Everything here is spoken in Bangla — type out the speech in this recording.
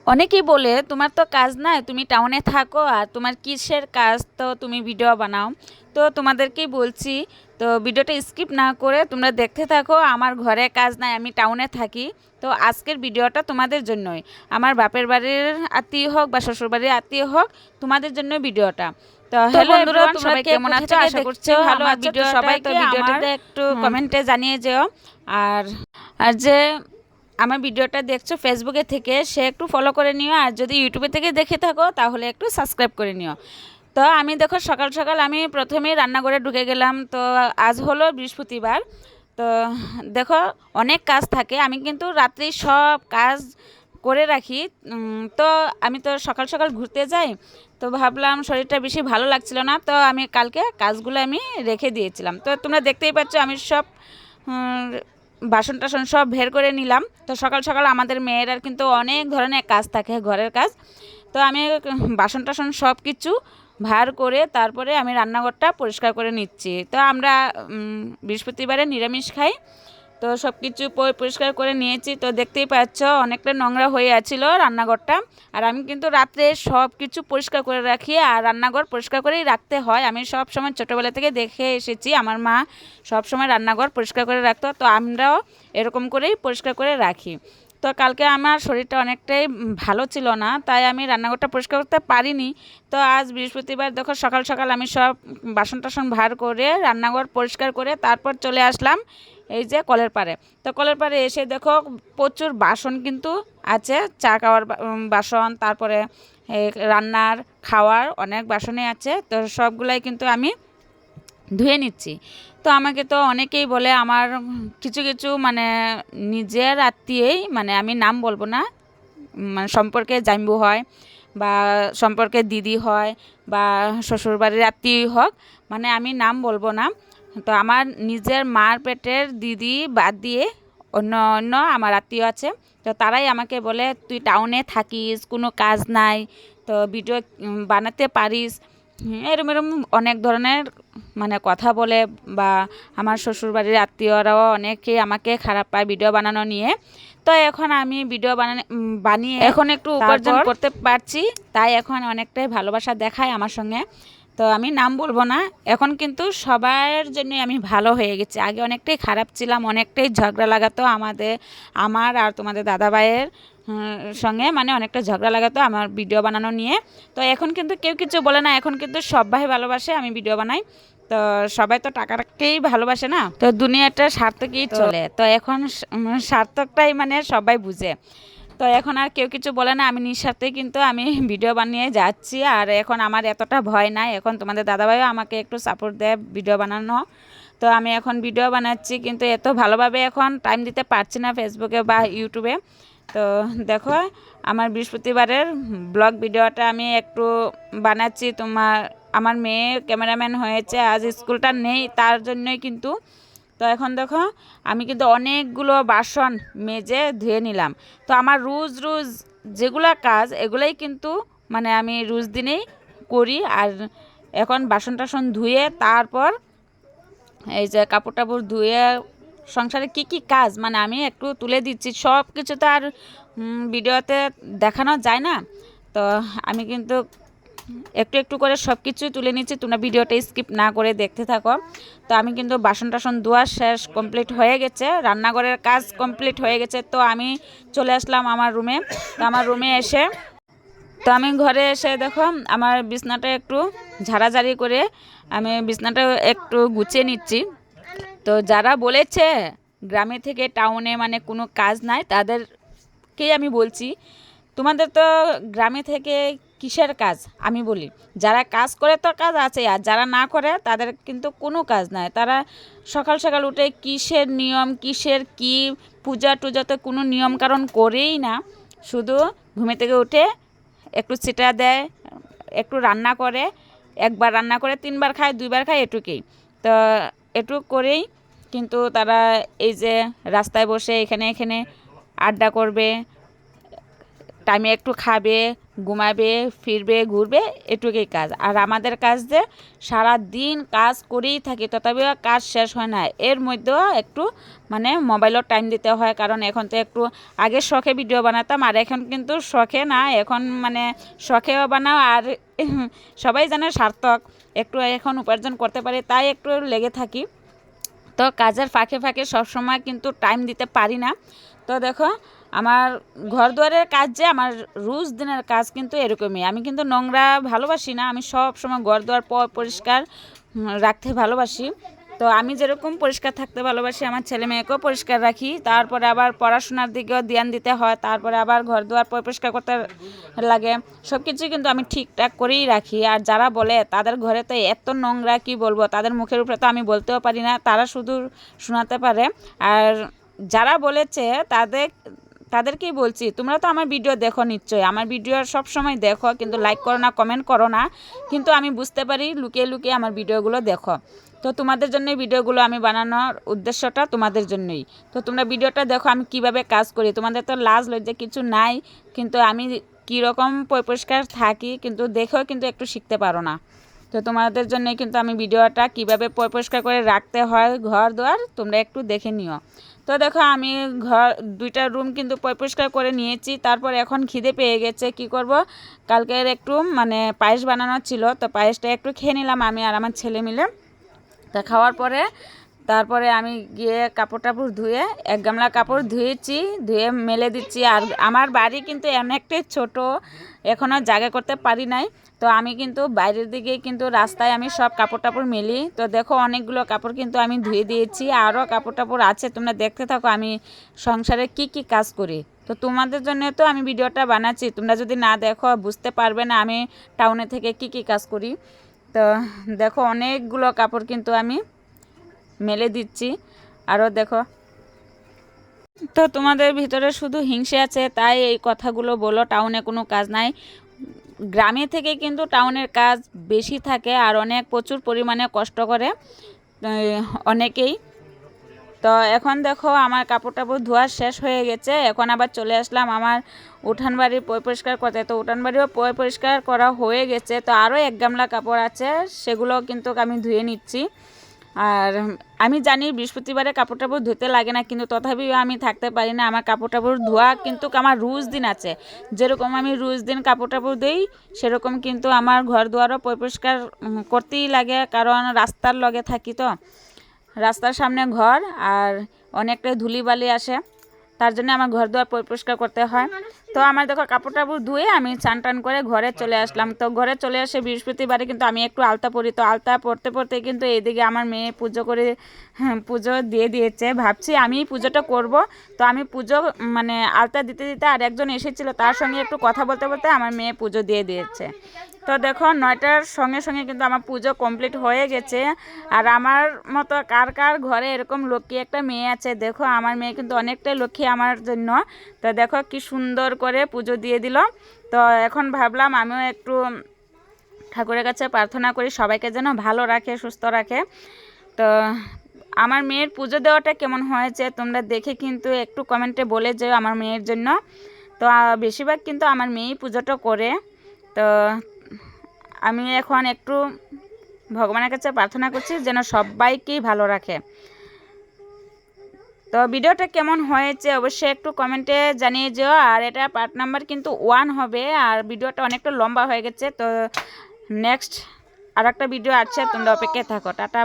অনেকেই বলে তোমার তো কাজ নাই, তুমি টাউনে থাকো আর তোমার কিসের কাজ, তো তুমি ভিডিও বানাও। তো তোমাদেরকেই বলছি, তো ভিডিওটা স্কিপ না করে তোমরা দেখতে থাকো। আমার ঘরে কাজ নাই, আমি টাউনে থাকি। তো আজকের ভিডিওটা তোমাদের জন্যই, আমার বাপের বাড়ির আত্মীয় হোক বা শ্বশুর বাড়ির আত্মীয় হোক, তোমাদের জন্য ভিডিওটা। তো হ্যালো বন্ধুরা, তোমরা কেমন আছো? আশা করছি ভালো আছো। তো সবাইকে ভিডিওটাতে একটু কমেন্টে জানিয়ে যেও। আর আর যে আমার ভিডিওটা দেখছো ফেসবুকে থেকে, সে একটু ফলো করে নিও, আর যদি ইউটিউবে থেকে দেখে থাকো তাহলে একটু সাবস্ক্রাইব করে নিও। তো আমি দেখো সকাল সকাল আমি প্রথমেই রান্নাঘরে ঢুকে গেলাম। তো আজ হলো বৃহস্পতিবার। তো দেখো অনেক কাজ থাকে, আমি কিন্তু রাত্রি সব কাজ করে রাখি। তো আমি তো সকাল সকাল ঘুরতে যাই, তো ভাবলাম শরীরটা বেশি ভালো লাগছিল না, তো আমি কালকে কাজগুলো আমি রেখে দিয়েছিলাম। তো তোমরা দেখতেই পাচ্ছ আমি সব বাসন টাসন সব বের করে নিলাম। তো সকাল সকাল আমাদের মেয়েরার কিন্তু অনেক ধরনের কাজ থাকে, ঘরের কাজ। তো আমি বাসন টাসন সব কিছু ভার করে তারপরে আমি রান্নাঘরটা পরিষ্কার করে নিচ্ছি। তো আমরা বৃহস্পতিবারে নিরামিষ খাই। তো সব কিছু পরিষ্কার করে নিয়েছি। তো দেখতেই পাচ্ছ অনেকটা নোংরা হয়ে আছিল রান্নাঘরটা। আর আমি কিন্তু রাত্রে সব কিছু পরিষ্কার করে রাখি, আর রান্নাঘর পরিষ্কার করেই রাখতে হয়। আমি সব সময় ছোটোবেলা থেকে দেখে এসেছি, আমার মা সব সময় রান্নাঘর পরিষ্কার করে রাখতো, তো আমরাও এরকম করেই পরিষ্কার করে রাখি। তো কালকে আমার শরীরটা অনেকটাই ভালো ছিল না, তাই আমি রান্নাঘরটা পরিষ্কার করতে পারিনি। তো আজ বৃহস্পতিবার দেখো সকাল সকাল আমি সব বাসন টাসন ভার করে রান্নাঘর পরিষ্কার করে তারপর চলে আসলাম এই যে কলের পাড়ে। তো কলের পাড়ে এসে দেখো প্রচুর বাসন কিন্তু আছে, চা খাওয়ার বাসন, তারপরে রান্নার খাওয়ার অনেক বাসনই আছে। তো সবগুলাই কিন্তু আমি ধুয়ে নিচ্ছি। তো আমাকে তো অনেকেই বলে, আমার কিছু কিছু মানে নিজের আত্মীয়ই, মানে আমি নাম বলবো না, মানে সম্পর্কে জানবু হয় বা সম্পর্কে দিদি হয় বা শ্বশুরবাড়ির আত্মীয় হোক, মানে আমি নাম বলবো না। তো আমার নিজের মার পেটের দিদি বাদ দিয়ে অন্য অন্য আমার আত্মীয় আছে। তো তারাই আমাকে বলে, তুই টাউনে থাকিস, কোনো কাজ নাই, তো ভিডিও বানাতে পারিস। এরম এরম অনেক ধরনের মানে কথা বলে। বা আমার শ্বশুরবাড়ির আত্মীয়রাও অনেকেই আমাকে খারাপ পায় ভিডিও বানানো নিয়ে। তো এখন আমি ভিডিও বানিয়ে এখন একটু উপার্জন করতে পারছি, তাই এখন অনেকটাই ভালোবাসা দেখায় আমার সঙ্গে। তো আমি নাম বলবো না। এখন কিন্তু সবার জন্যই আমি ভালো হয়ে গেছি। আগে অনেকটাই খারাপ ছিলাম, অনেকটাই ঝগড়া লাগাতো আমার আর তোমাদের দাদাভাইয়ের সঙ্গে, মানে অনেকটা ঝগড়া লাগাতো আমার ভিডিও বানানো নিয়ে। তো এখন কিন্তু কেউ কিছু বলে না, এখন কিন্তু সবাই ভালোবাসে আমি ভিডিও বানাই। তো সবাই তো টাকাটাকেই ভালোবাসে না, তো দুনিয়াটা সার্থকই চলে। তো এখন সার্থকটাই মানে সবাই বুঝে। তো এখন আর কেউ কিছু বলে না, আমি নিঃস্বার্থে কিন্তু আমি ভিডিও বানিয়ে যাচ্ছি। আর এখন আমার এতটা ভয় নাই, এখন তোমাদের দাদাভাইও আমাকে একটু সাপোর্ট দেয় ভিডিও বানানো। তো আমি এখন ভিডিও বানাচ্ছি, কিন্তু এত ভালোভাবে এখন টাইম দিতে পারছি না ফেসবুকে বা ইউটিউবে। তো দেখো আমার বৃহস্পতিবারের ব্লগ ভিডিওটা আমি একটু বানাচ্ছি। আমার মেয়ে ক্যামেরাম্যান হয়েছে, আজ স্কুলটা নেই তার জন্যই কিন্তু। তো এখন দেখো আমি কিন্তু অনেকগুলো বাসন মেজে ধুয়ে নিলাম। তো আমার রোজ রোজ যেগুলা কাজ এগুলাই কিন্তু মানে আমি রোজ দিনেই করি। আর এখন বাসন টাসন ধুয়ে তারপর এই যে কাপড় টাপড় ধুয়ে সংসারে কি কি কাজ মানে আমি একটু তুলে দিচ্ছি। সব কিছু তো আর ভিডিওতে দেখানো যায় না। তো আমি কিন্তু একটু একটু করে সব কিছুই তুলে নিচ্ছি, তোমরা ভিডিওটা স্কিপ না করে দেখতে থাকো। তো আমি কিন্তু বাসন টাসন ধোয়া শেষ, কমপ্লিট হয়ে গেছে, রান্নাঘরের কাজ কমপ্লিট হয়ে গেছে। তো আমি চলে আসলাম আমার রুমে। তো আমার রুমে এসে, তো আমি ঘরে এসে দেখো আমার বিছনাটা একটু ঝাড়াঝাড়ি করে আমি বিছনাটা একটু গুছিয়ে নিচ্ছি। তো যারা বলেছে গ্রামে থেকে টাউনে মানে কোনো কাজ নাই, তাদেরকেই আমি বলছি, তোমাদের তো গ্রামে থেকে কিসের কাজ আমি বলি, যারা কাজ করে তো কাজ আছে, আর যারা না করে তাদের কিন্তু কোনো কাজ নাই। তারা সকাল সকাল উঠে কিসের নিয়ম কিসের কি পূজা টুজাতে কোনো নিয়ম কারণ করেই না, শুধু ঘুমে থেকে উঠে একটু ছিটা দেয়, একটু রান্না করে, একবার রান্না করে 3বার খায় 2বার খায়, এটুকুই। তো এটুক করেই কিন্তু তারা এই যে রাস্তায় বসে এখানে এখানে আড্ডা করবে, টাইমে একটু খাবে, ঘুমাবে, ফিরবে, ঘুরবে, এটুকুই কাজ। আর আমাদের কাজ যে সারা দিন কাজ করেই থাকি, তথাপিও কাজ শেষ হয় না। এর মধ্যেও একটু মানে মোবাইলও টাইম দিতে হয়, কারণ এখন তো একটু আগে শখে ভিডিও বানাতাম, আর এখন কিন্তু শখে না, এখন মানে শখেও বানাও, আর সবাই জানে সার্থক একটু এখন উপার্জন করতে পারে, তাই একটু লেগে থাকি। তো কাজের ফাঁকে ফাঁকে সবসময় কিন্তু টাইম দিতে পারি না। তো দেখো আমার ঘর দুয়ারের কাজ যে আমার রোজ দিনের কাজ কিন্তু এরকমই। আমি কিন্তু নোংরা ভালোবাসি না, আমি সব সময় ঘর দুয়ার পরিষ্কার রাখতে ভালোবাসি। তো আমি যেরকম পরিষ্কার থাকতে ভালোবাসি, আমার ছেলে মেয়েকেও পরিষ্কার রাখি। তারপরে আবার পড়াশোনার দিকেও ধ্যান দিতে হয়, তারপরে আবার ঘর দুয়ার পরিষ্কার করতে লাগে। সব কিছুই কিন্তু আমি ঠিকঠাক করেই রাখি। আর যারা বলে তাদের ঘরে তো এত নোংরা, কি বলবো, তাদের মুখের উপরে তো আমি বলতেও পারি না, তারা শুধু শোনাতে পারে। আর যারা বলেছে তাদেরকেই বলছি, তোমরা তো আমার ভিডিও দেখো নিশ্চয়ই, আমার ভিডিও সব সময় দেখো, কিন্তু লাইক করো না, কমেন্ট করো না। কিন্তু আমি বুঝতে পারি লুকিয়ে লুকিয়ে আমার ভিডিওগুলো দেখো। তো তোমাদের জন্যই ভিডিওগুলো আমি বানানোর উদ্দেশ্যটা তোমাদের জন্যই। তো তোমরা ভিডিওটা দেখো আমি কিভাবে কাজ করি। তোমাদের তো লাজ লজ্জা কিছু নাই, কিন্তু আমি কীরকম পরিষ্কার থাকি কিন্তু দেখেও কিন্তু একটু শিখতে পারো না। তো তোমাদের জন্যই কিন্তু আমি ভিডিওটা কিভাবে পরিষ্কার করে রাখতে হয় ঘর দুয়ার, তোমরা একটু দেখে নিও। তো দেখো আমি ঘর 2টা রুম কিন্তু পরিষ্কার করে নিয়েছি। তারপর এখন খিদে পেয়ে গেছে, কি করব, কালকের একটু মানে পায়েস বানানো ছিল, তো পায়েসটা একটু খেয়ে নিলাম আমি আর আমার ছেলে মিলে। তা খাওয়ার পরে তারপরে আমি গিয়ে কাপড় টাপড় ধুয়ে 1 গামলা কাপড় ধুয়েছি, ধুয়ে মেলে দিচ্ছি। আর আমার বাড়ি কিন্তু অনেকটাই ছোট, এখনও জায়গা করতে পারি নাই। তো আমি কিন্তু বাইরের দিকে কিন্তু রাস্তায় আমি সব কাপড় টাপড় মেলি। তো দেখো অনেকগুলো কাপড় কিন্তু আমি ধুয়ে দিয়েছি, আরও কাপড় টাপড় আছে। তোমরা দেখতে থাকো আমি সংসারে কি কি কাজ করি। তো তোমাদের জন্য তো আমি ভিডিওটা বানাচ্ছি, তোমরা যদি না দেখো বুঝতে পারবে না আমি টাউনে থেকে কি কি কাজ করি। তো দেখো অনেকগুলো কাপড় কিন্তু আমি মেলে দিচ্ছি। আরও দেখো, তো তোমাদের ভিতরে শুধু হিংসে আছে, তাই এই কথাগুলো বলো, টাউনে কোনো কাজ নাই। গ্রামে থেকে কিন্তু টাউনের কাজ বেশি থাকে, আর অনেক প্রচুর পরিমাণে কষ্ট করে অনেকেই। তো এখন দেখো আমার কাপড় টাপড় ধোয়া শেষ হয়ে গেছে, এখন আবার চলে আসলাম আমার উঠান বাড়ি পরিষ্কার করতে। তো উঠান বাড়িও পরিষ্কার করা হয়ে গেছে, তো আরও 1 গামলা কাপড় আছে, সেগুলো কিন্তু আমি ধুয়ে নিচ্ছি। আর আমি জানি বৃহস্পতিবারে কাপড় টাপড় ধুতে লাগে না, কিন্তু তথাপিও আমি থাকতে পারি না, আমার কাপড় টাপড় ধোয়া কিন্তু আমার রোজ দিন আছে। যেরকম আমি রোজ দিন কাপড় টাপড় দিই, সেরকম কিন্তু আমার ঘর দুয়ারও পরিষ্কার করতেই লাগে, কারণ রাস্তার লগে থাকি, তো রাস্তার সামনে ঘর, আর অনেকটা ধুলিবালি আসে, তার জন্য আমার ঘর দুয়ার পরিষ্কার করতে হয়। তো আমার দেখো কাপড় টাপড় ধুয়ে আমি চান টান করে ঘরে চলে আসলাম। তো ঘরে চলে আসে বৃহস্পতিবারে কিন্তু আমি একটু আলতা পরি। তো আলতা পরতে পরতে কিন্তু এইদিকে আমার মেয়ে পুজো করে পুজো দিয়ে দিয়েছে। ভাবছি আমি পুজোটা করব। তো আমি পুজো মানে আলতা দিতে দিতে আর একজন এসেছিল, তার সঙ্গে একটু কথা বলতে বলতে আমার মেয়ে পুজো দিয়ে দিয়েছে। তো দেখো 9টার সঙ্গে সঙ্গে কিন্তু আমার পুজো কমপ্লিট হয়ে গেছে। আর আমার মতো কার কার ঘরে এরকম লক্ষ্মী একটা মেয়ে আছে, দেখো আমার মেয়ে কিন্তু অনেকটাই লক্ষ্মী আমার জন্য। তো দেখো কি সুন্দর করে পুজো দিয়ে দিল। তো এখন ভাবলাম আমিও একটু ঠাকুরের কাছে প্রার্থনা করি সবাইকে যেন ভালো রাখে, সুস্থ রাখে। তো আমার মেয়ের পুজো দেওয়াটা কেমন হয়েছে তোমরা দেখে কিন্তু একটু কমেন্টে বলে যেও আমার মেয়ের জন্য। তো বেশিরভাগ কিন্তু আমার মেয়েই পুজোটা করে। তো আমি এখন একটু ভগবানের কাছে প্রার্থনা করছি যেন সবাইকেই ভালো রাখে। তো ভিডিওটা কেমন হয়েছে অবশ্যই একটু কমেন্টে জানিয়ে যেও। আর এটা পার্ট নাম্বার কিন্তু 1 হবে, আর ভিডিওটা অনেকটা লম্বা হয়ে গেছে। তো নেক্সট আর একটা ভিডিও আছে, তোমরা অপেক্ষায় থাকো। টাটা।